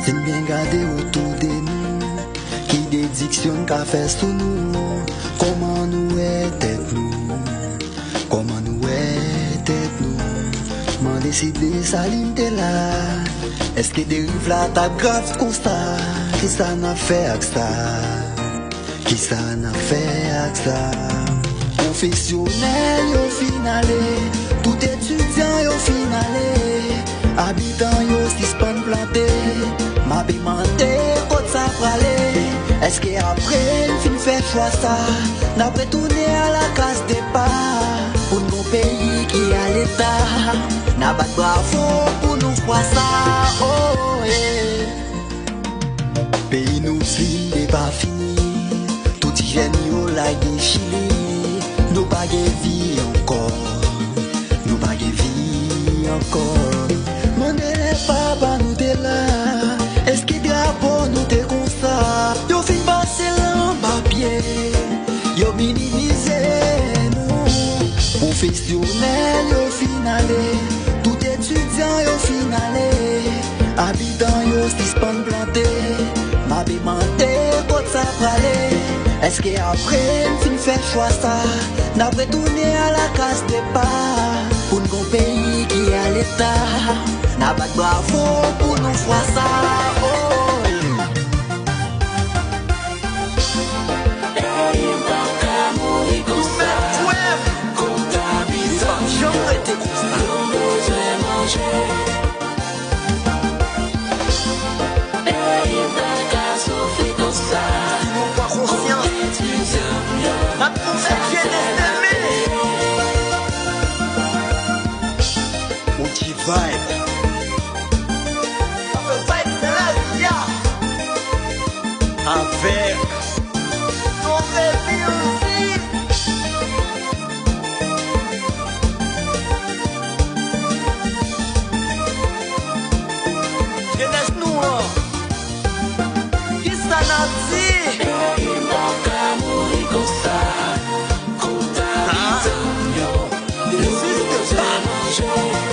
Sin bien garder autour de nous, qui dédiction qu'a fait sous nous. Comment nous est tête nous, comment nous est tête nous. M'en décidé saline t'es là. Est-ce que dérive là ta grave constat? Qui ça n'a fait avec ça? Qui ça n'a fait avec ça? Professionnel au finale, tout étudiant au finale, habitant yo suspend planté, m'a demandé quand ça pralé. Est-ce que après il fin fait choix ça, n'a retourné à la case départ pour nos pays qui à l'état, n'a pas de bravo pour nous voir ça. Oh yeah. Pays nous fin n'est pas fini, tout y jeune yo la déchiré. Nous pas vie encore, nous pas vie encore. Mon élève papa nous t'es là. Est-ce que drapeau nous t'es comme ça? Yo fin passer l'en papier, yo minimisé nous. Professionnel yo finale, tout étudiant yo finale, habitant yo suspend planté, m'a demandé quand ça pralé. Est-ce que après fin fait choix ça, n'a retourné à la case départ pour nos pays qui à l'état, n'a pas de bravo pour nous voir ça. Oh yeah. Vibe. Avec ton bébé aussi. Jeunesse nous qui ça n'a dit? Il m'a qu'à mourir comme ça. Comme t'as dit, il existe pas.